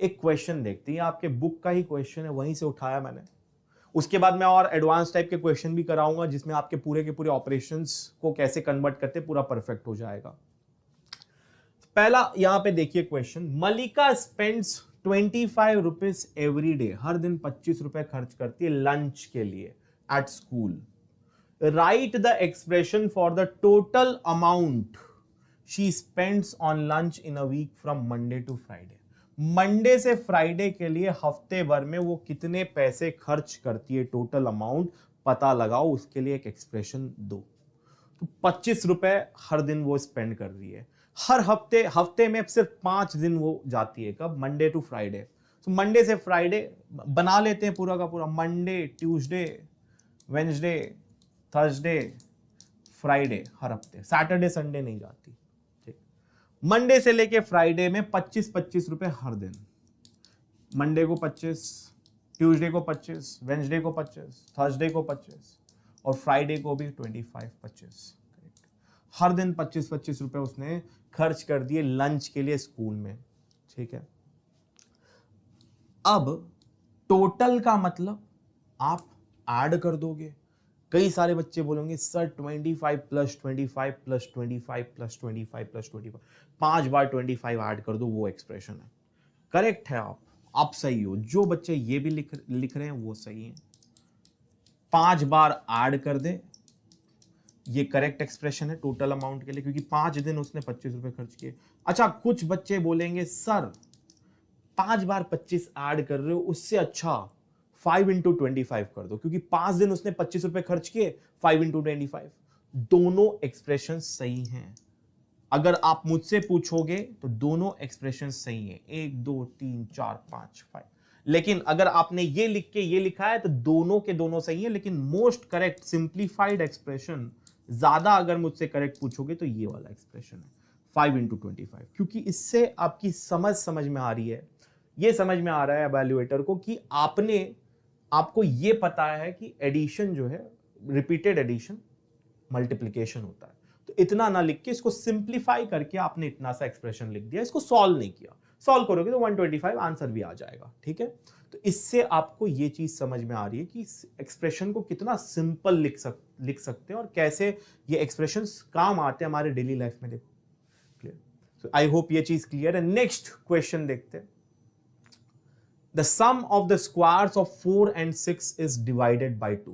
एक क्वेश्चन देखते हैं, आपके बुक का ही क्वेश्चन है, वहीं से उठाया मैंने। उसके बाद मैं और एडवांस टाइप के क्वेश्चन भी कराऊंगा जिसमें आपके पूरे के पूरे ऑपरेशंस को कैसे कन्वर्ट करते पूरा परफेक्ट हो जाएगा। पहला यहां पे देखिए question, Malika spends 25 rupees every day, हर दिन 25 रुपए खर्च करती है लंच के लिए at school. Write the expression for the total amount she spends on lunch in a week from Monday to Friday. Monday से फ्राइडे के लिए हफ्ते भर में वो कितने पैसे खर्च करती है, टोटल अमाउंट पता लगाओ, उसके लिए एक एक्सप्रेशन दो। तो 25 रुपए हर दिन वो स्पेंड कर रही है, हर हफ्ते में सिर्फ 5 दिन वो जाती है, कब? Monday to Friday. तो मंडे से फ्राइडे बना लेते हैं पूरा का पूरा, Monday, Tuesday, Wednesday, Thursday, Friday, हर हफ्ते, सैटरडे संडे नहीं जाती। मंडे से लेके फ्राइडे में 25-25 रुपए हर दिन। मंडे को 25, ट्यूसडे को 25, वेंसडे को 25, थर्सडे को 25 और फ्राइडे को भी 25-25। हर दिन 25-25 रुपए उसने खर्च कर दिए लंच के लिए स्कूल में। ठीक है, अब टोटल का मतलब आप ऐड कर दोगे। कई सारे बच्चे बोलेंगे sir 25 plus 25 plus 25 plus 25 plus 25, 5 बार 25 ऐड कर दो, वो एक्सप्रेशन है। करेक्ट है, आप सही हो। जो बच्चे ये भी लिख रहे हैं वो सही है। 5 बार ऐड कर दे, ये करेक्ट एक्सप्रेशन है टोटल अमाउंट के लिए, क्योंकि 5 दिन उसने 25 रुपए खर्च किए। अच्छा, कुछ बच्चे बोलेंगे सर 5 बार 25 ऐड कर रहे हो, उससे अच्छा 5 इंटू 25 कर दो, क्योंकि 5 दिन उसने 25 रुपए खर्च किए, 5 इंटू 25। दोनों एक्सप्रेशन सही हैं। अगर आप मुझसे पूछोगे तो दोनों एक्सप्रेशन सही है, 1 2 3 4 5 5। लेकिन अगर आपने ये लिख के ये लिखा है तो दोनों के दोनों सही है, लेकिन मोस्ट करेक्ट सिंप्लीफाइड एक्सप्रेशन, ज्यादा अगर मुझसे करेक्ट पूछोगे तो ये वाला एक्सप्रेशन है 5 इंटू 25, क्योंकि इससे आपकी समझ में आ रही है, ये समझ में आ रहा है एवेल्युएटर को कि आपको ये पता है कि एडिशन जो है, रिपीटेड एडिशन मल्टीप्लिकेशन होता है। तो इतना ना लिख के इसको सिंप्लीफाई करके आपने इतना सा एक्सप्रेशन लिख दिया, इसको सॉल्व नहीं किया। सॉल्व करोगे तो 125 आंसर भी आ जाएगा। ठीक है, तो इससे आपको ये चीज समझ में आ रही है कि एक्सप्रेशन को कितना सिंपल लिख सकते हैं और कैसे ये एक्सप्रेशंस काम आते हैं हमारे डेली लाइफ में। देखो, क्लियर? सो आई होप ये चीज क्लियर है। नेक्स्ट क्वेश्चन देखते हैं। The sum of the squares of 4 and 6 is divided by 2.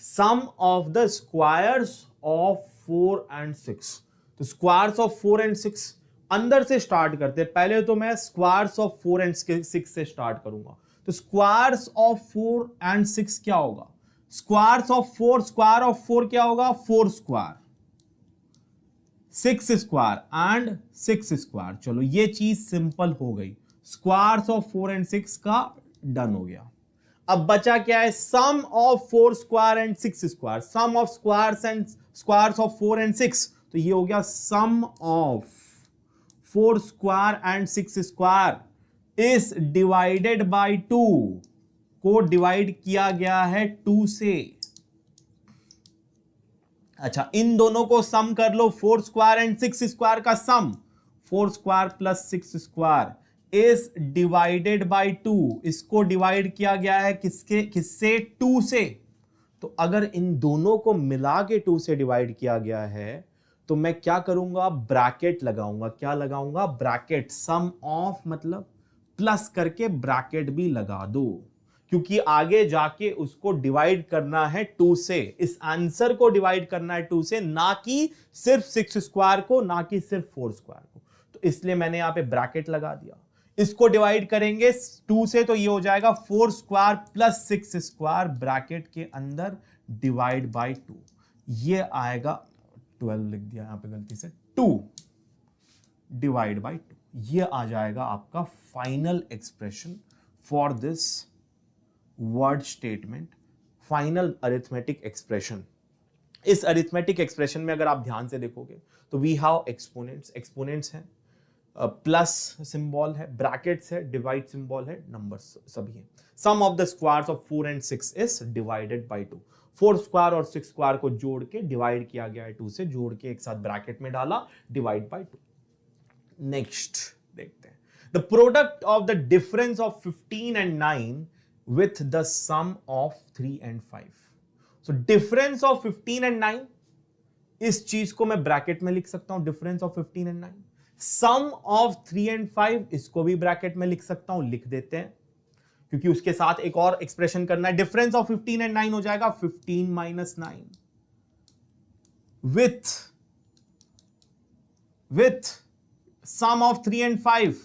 Sum of the squares of 4 and 6. तो squares of 4 and 6 अंदर से स्टार्ट करते हैं। पहले तो मैं squares of 4 and 6 से स्टार्ट करूंगा। तो squares of 4 and 6 क्या होगा? Squares of 4, square of 4 क्या होगा? 4 square, 6 square and 6 square। चलो ये चीज सिंपल हो गई। स्क्वायर्स ऑफ 4 एंड 6 का डन हो गया। अब बचा क्या है? Sum of 4 square and 6 square. Sum of squares and squares of 4 and 6, तो ये हो गया sum of 4 square and 6 square is divided by 2, को डिवाइड किया गया है 2 से। अच्छा, इन दोनों को सम कर लो, 4 स्क्वायर एंड 6 स्क्वायर का सम, 4 square plus 6 square is divided by 2। इसको डिवाइड किया गया है किससे? 2 से। तो अगर इन दोनों को मिला के 2 से डिवाइड किया गया है तो मैं क्या करूंगा? ब्रैकेट लगाऊंगा। क्या लगाऊंगा? ब्रैकेट। सम ऑफ मतलब प्लस करके ब्रैकेट भी लगा दो, क्योंकि आगे जाके उसको डिवाइड करना है 2 से। इस आंसर को डिवाइड करना है 2 से, ना कि सिर्फ 6 स्क्वायर को, ना कि सिर्फ 4 स्क्वायर को। तो इसलिए मैंने यहां पे ब्रैकेट लगा दिया। इसको डिवाइड करेंगे 2 से तो ये हो जाएगा 4 स्क्वायर प्लस 6 स्क्वायर, ब्रैकेट के अंदर डिवाइड बाय 2। ये आएगा 12 लिख दिया यहां पे गलती से, 2 डिवाइड बाय 2। ये आ जाएगा आपका final expression for this word statement, final arithmetic expression. इस अरिथमेटिक एक्सप्रेशन में अगर आप ध्यान से देखोगे तो वी हैव एक्सपोनेंट्स हैं, प्लस सिंबल है, ब्रैकेट्स है, डिवाइड सिंबल है, नंबर्स सभी है। Sum of the squares of 4 and 6 is divided by 2। 4 square और 6 स्क्वायर को जोड़ के डिवाइड किया गया है 2 से, जोड़ के एक साथ ब्रैकेट में डाला, डिवाइड बाय 2। नेक्स्ट देखते हैं। The product of the difference of 15 and 9 with the sum of 3 and 5. So difference of 15 and 9, इस चीज को मैं ब्रैकेट में लिख सकता हूं, difference of 15 and 9. Sum of 3 and 5, इसको भी ब्रैकेट में लिख सकता हूं, लिख देते हैं, क्योंकि उसके साथ एक और एक्सप्रेशन करना है. डिफरेंस ऑफ 15 एंड 9 हो जाएगा 15 minus 9 with sum of 3 and 5,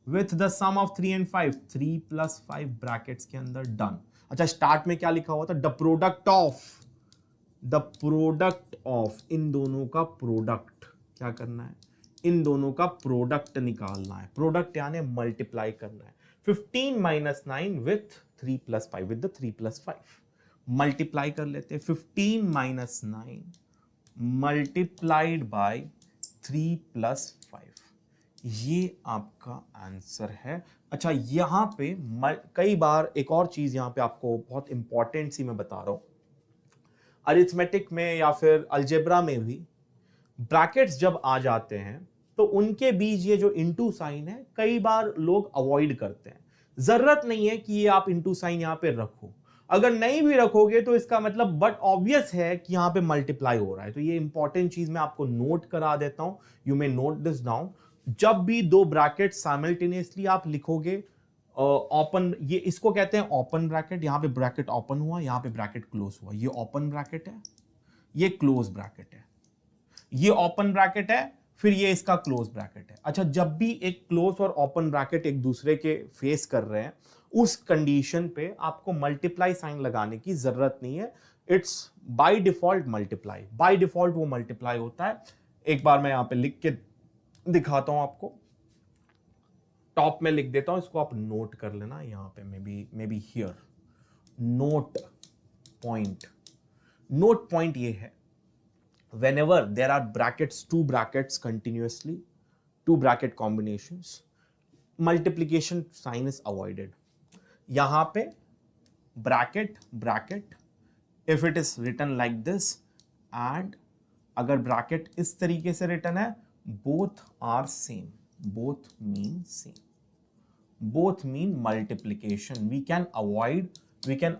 with the sum of 3 and 5, 3 plus 5 brackets के अंदर, डन. अच्छा, स्टार्ट में क्या लिखा हुआ था? द प्रोडक्ट ऑफ इन दोनों का प्रोडक्ट. क्या करना है? इन दोनों का प्रोडक्ट निकालना है. प्रोडक्ट यानी मल्टीप्लाई करना है. 15 minus 9 with 3 plus 5, with the 3 plus 5. Multiply कर लेते हैं. 15 माइनस 9 मल्टीप्लाइड बाय 3 प्लस 5, ये आपका आंसर है. अच्छा, यहां पे कई बार एक और चीज यहां पे आपको बहुत इंपॉर्टेंट सी मैं बता रहा हूं. अरिथमेटिक में या फिर अलजेब्रा में भी ब्रैकेट्स जब आ जाते हैं तो उनके बीच ये जो इंटू साइन है, कई बार लोग अवॉइड करते हैं. जरूरत नहीं है कि ये आप इंटू साइन यहां पे रखो. अगर नहीं भी रखोगे तो इसका मतलब बट ऑब्वियस है कि यहां पे मल्टीप्लाई हो रहा है. तो ये इंपॉर्टेंट चीज मैं आपको नोट करा देता हूं. You may note this down. जब भी दो ब्रैकेट साइमल्टेनियसली आप लिखोगे, ओपन, ये इसको कहते हैं ओपन ब्रैकेट. यहां पे ब्रैकेट ओपन हुआ, यहां पे ब्रैकेट क्लोज हुआ. ये ओपन ब्रैकेट है, ये क्लोज ब्रैकेट है. ये ओपन ब्रैकेट है, फिर ये इसका क्लोज ब्रैकेट है. अच्छा, जब भी एक क्लोज और ओपन ब्रैकेट एक दूसरे के फेस कर रहे हैं, उस कंडीशन पे आपको मल्टीप्लाई साइन लगाने की जरूरत नहीं है. It's by default multiply. By default वो मल्टीप्लाई होता है. एक बार मैं यहां पे लिख के दिखाता हूं आपको. टॉप में लिख देता हूं, इसको आप नोट कर लेना. यहां पे may be here note point ये है, whenever there are brackets, two brackets continuously, two bracket combinations, multiplication sign is avoided. यहां पे bracket, if it is written like this, and अगर bracket इस तरीके से written है, both are same, both mean multiplication. We can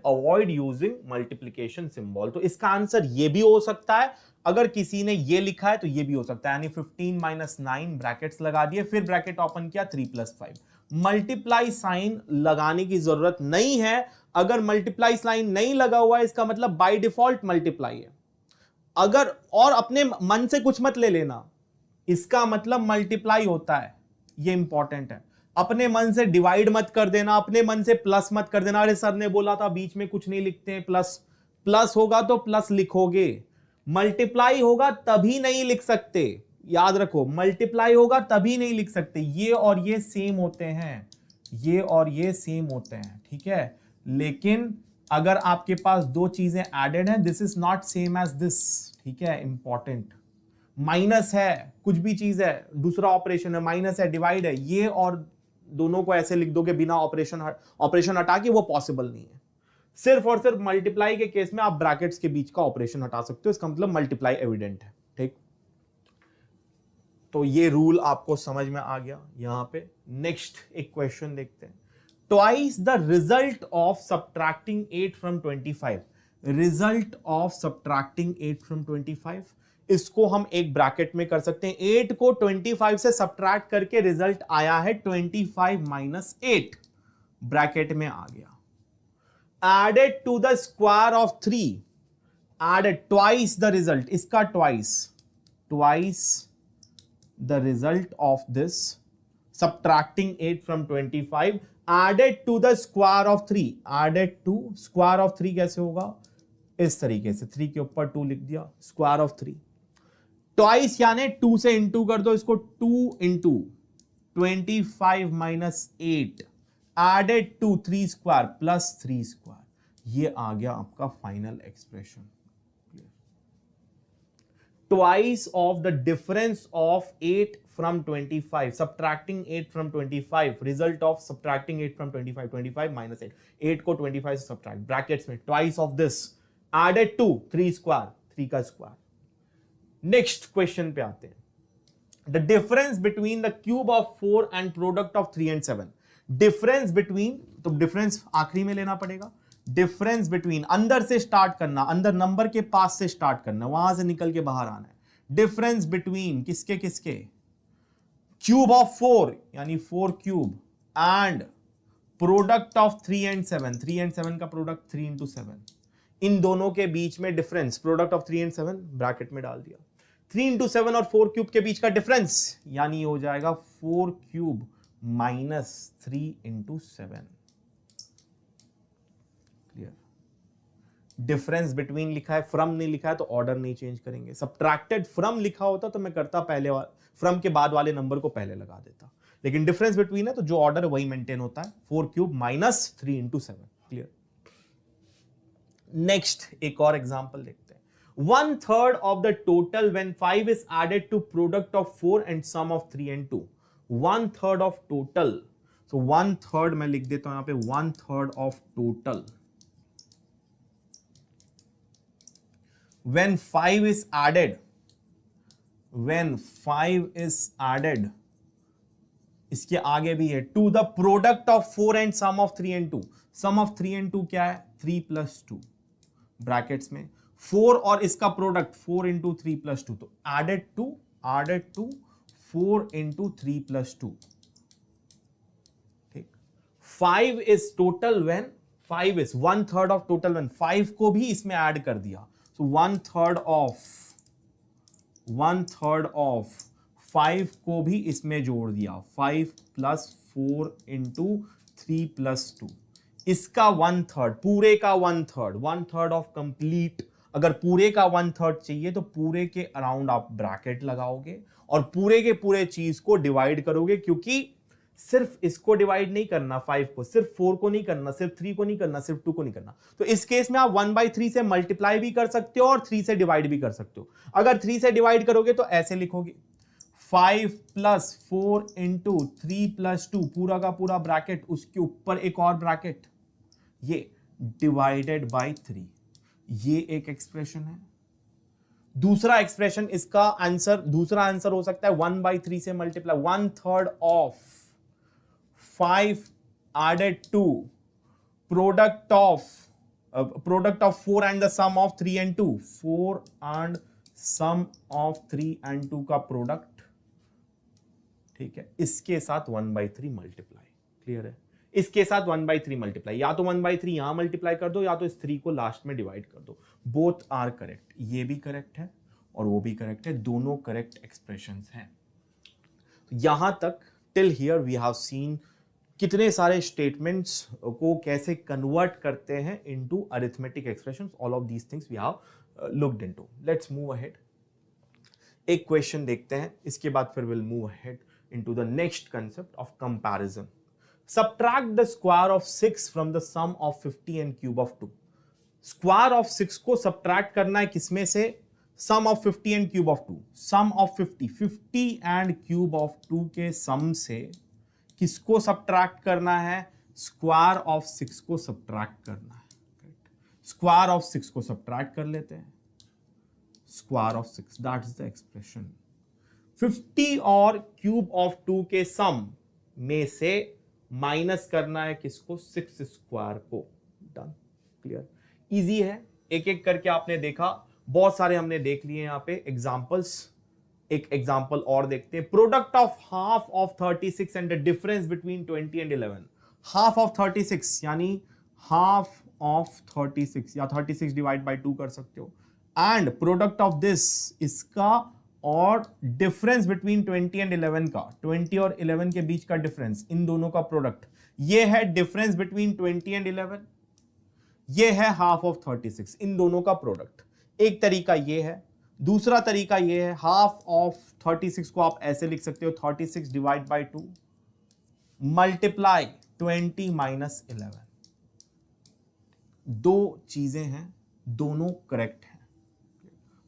avoid using multiplication symbol. तो इसका answer ये भी हो सकता है. अगर किसी ने ये लिखा है तो ये भी हो सकता है, यानी 15 माइनस 9 ब्रैकेट्स लगा दिए, फिर ब्रैकेट ओपन किया, 3 प्लस 5. मल्टीप्लाई साइन लगाने की जरूरत नहीं है. अगर मल्टीप्लाई साइन नहीं लगा हुआ है, इसका मतलब बाय डिफॉल्ट मल्टीप्लाई है. अगर, और अपने मन से कुछ मत ले लेना, इसका मतलब मल्टीप्लाई होता है. ये इंपॉर्टेंट है. अपने मन से डिवाइड मत कर देना, अपने मन से प्लस मत कर देना. अरे सर ने बोला था बीच में कुछ नहीं लिखते हैं, प्लस होगा तो प्लस लिखोगे. मल्टीप्लाई होगा तभी नहीं लिख सकते. याद रखो, मल्टीप्लाई होगा तभी नहीं लिख सकते. ये और ये सेम होते हैं, ये और ये सेम होते हैं, ठीक है. लेकिन अगर आपके पास दो चीजें एडेड हैं, this is not same as this, ठीक है. इंपॉर्टेंट. माइनस है, कुछ भी चीज है, दूसरा ऑपरेशन है, माइनस है, डिवाइड है, ये और दोनों को ऐसे लिख दोगे बिना ऑपरेशन हटा के, वो पॉसिबल नहीं है. सिर्फ और सिर्फ मल्टीप्लाई के केस में आप ब्रैकेट्स के बीच का ऑपरेशन हटा सकते हो. इसका मतलब मल्टीप्लाई एविडेंट है, ठीक. तो ये रूल आपको समझ में आ गया. यहां पे नेक्स्ट एक क्वेश्चन देखते हैं. Twice the result of subtracting 8 from 25. Result of subtracting 8 from 25, इसको हम एक ब्रैकेट में कर सकते हैं. 8 को 25 से सब्ट्रैक्ट करके रिजल्ट आया है 25 माइनस 8, ब्रैकेट में आ गया. Added to the square of 3, added twice the result, इसका twice the result of this subtracting 8 from 25, added to the square of 3. added to square of 3 कैसे होगा? इस तरीके से 3 के ऊपर 2 लिख दिया, square of 3. twice यानी 2 से इंटू कर दो इसको, 2 into 25 minus 8 added to 3 square plus 3 square. ये आ गया आपका final expression. Twice of the difference of 8 from 25, subtracting 8 from 25, result of subtracting 8 from 25 minus 8. 8 को 25 से subtract, ब्रैकेट्स में twice of this, added to 3 square, 3 का स्क्वायर. नेक्स्ट क्वेश्चन पे आते हैं. The difference between the cube of 4 and product of 3 and 7, difference between, तो difference आखिरी में लेना पड़ेगा, डिफरेंस बिटवीन, अंदर से स्टार्ट करना, अंदर नंबर के पास से स्टार्ट करना, वहां से निकल के बाहर आना है, डिफरेंस बिटवीन किसके किसके, क्यूब ऑफ 4 यानी 4 cube and product of 3 and 7, 3 and 7 का प्रोडक्ट 3 इंटू 7, इन दोनों के बीच में difference, product of 3 and 7 bracket में डाल दिया, 3 इंटू 7 और 4 क्यूब के बीच का डिफरेंस यानी हो जाएगा 4 cube minus 3 into 7। Clear? Difference between लिखा है, फ्रॉम नहीं लिखा है तो ऑर्डर नहीं चेंज करेंगे। सब्ट्रैक्टेड फ्रॉम लिखा होता तो मैं करता पहले फ्रॉम के बाद वाले नंबर को पहले लगा देता, लेकिन डिफरेंस बिटवीन है तो जो ऑर्डर वही मेंटेन होता है, 4 cube minus 3 into 7। Clear? Next एक और एग्जांपल देखते हैं। 1/3 of the total when 5 is added to product of 4 and sum of 3 and 2। 1/3 of total, so 1/3 मैं लिख देता हूं यहां पे, 1/3 of total when 5 is added, when 5 is added, इसके आगे भी है, to the product of 4 and sum of 3 and 2। Sum of 3 and 2 क्या है? 3 प्लस 2 ब्रैकेट्स में 4 और इसका प्रोडक्ट 4 इंटू 3 प्लस 2, तो एडेड टू 4 इंटू 3 प्लस 2। ठीक, 5 is total when 5 is 1/3 of total when 5 को भी इसमें ऐड कर दिया, so 1/3 ऑफ 5 को भी इसमें जोड़ दिया, 5 प्लस 4 इंटू 3 प्लस 2, इसका 1/3, पूरे का 1/3 ऑफ कंप्लीट। अगर पूरे का 1/3 चाहिए तो पूरे के अराउंड आप ब्रैकेट लगाओगे और पूरे के पूरे चीज को डिवाइड करोगे, क्योंकि सिर्फ इसको डिवाइड नहीं करना, 5 को, सिर्फ 4 को नहीं करना, सिर्फ 3 को नहीं करना, सिर्फ 2 को नहीं करना। तो इस केस में आप 1/3 से मल्टीप्लाई भी कर सकते हो और 3 से डिवाइड भी कर सकते हो। अगर 3 से डिवाइड करोगे तो ऐसे लिखोगे, 5 प्लस 4 इंटू 3 प्लस 2, पूरा का पूरा ब्रैकेट, उसके ऊपर एक और ब्रैकेट, ये डिवाइडेड बाई 3। ये एक एक्सप्रेशन है। दूसरा एक्सप्रेशन, इसका आंसर, दूसरा आंसर हो सकता है 1/3 से multiply, 1/3 of 5 added to product of 4 and the sum of 3 and 2, 4 and sum of 3 and 2 का प्रोडक्ट, ठीक है, इसके साथ 1/3 मल्टीप्लाई। क्लियर है? इसके साथ 1/3 मल्टीप्लाई, या तो 1/3 यहां मल्टीप्लाई कर दो या तो इस 3 को लास्ट में डिवाइड कर दो। बोथ आर करेक्ट, ये भी करेक्ट है और वो भी करेक्ट है, दोनों करेक्ट एक्सप्रेशंस हैं। यहां तक till here we have seen कितने सारे स्टेटमेंट्स को कैसे कन्वर्ट करते हैं into arithmetic expressions. All of these things we have looked into. Let's move ahead, एक क्वेश्चन देखते हैं, इसके बाद फिर will move ahead into the next concept of comparison. Subtract the square of 6 from the sum of 50 and cube of 2। Square of 6 को subtract करना है किसमें से? सम of 50 and cube of 2। Sum of 50 and cube of 2 के सम से किसको subtract करना है? स्क्वायर ऑफ 6 को सबट्रैक्ट करना है। स्क्वायर ऑफ 6 को सबट्रैक्ट कर लेते हैं, square of 6, that is the expression. 50 और क्यूब ऑफ 2 के सम में से माइनस करना है किसको? 6 स्क्वायर को। डन? क्लियर? इजी है, एक एक करके आपने देखा, बहुत सारे हमने देख लिए यहां पे एग्जांपल्स। एक एग्जांपल और देखते हैं, product of half of 36 and the difference between 20 and 11। Half of 36 यानी हाफ ऑफ 36 या 36 डिवाइड बाय 2 कर सकते हो, एंड प्रोडक्ट ऑफ दिस, इसका और डिफरेंस बिटवीन 20 एंड 11 का, 20 और 11 के बीच का डिफरेंस, इन दोनों का प्रोडक्ट, ये है डिफरेंस बिटवीन 20 एंड 11, ये है हाफ ऑफ 36, इन दोनों का प्रोडक्ट। एक तरीका ये है, दूसरा तरीका ये है, हाफ ऑफ 36 को आप ऐसे लिख सकते हो, 36 डिवाइड बाय 2 मल्टीप्लाई 20 माइनस 11। दो चीजें हैं, दोनों करेक्ट हैं,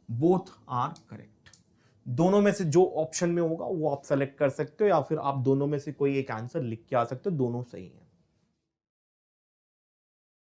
बोथ आर करेक्ट। दोनों में से जो ऑप्शन में होगा वो आप सेलेक्ट कर सकते हो, या फिर आप दोनों में से कोई एक आंसर लिख के आ सकते हो, दोनों सही है।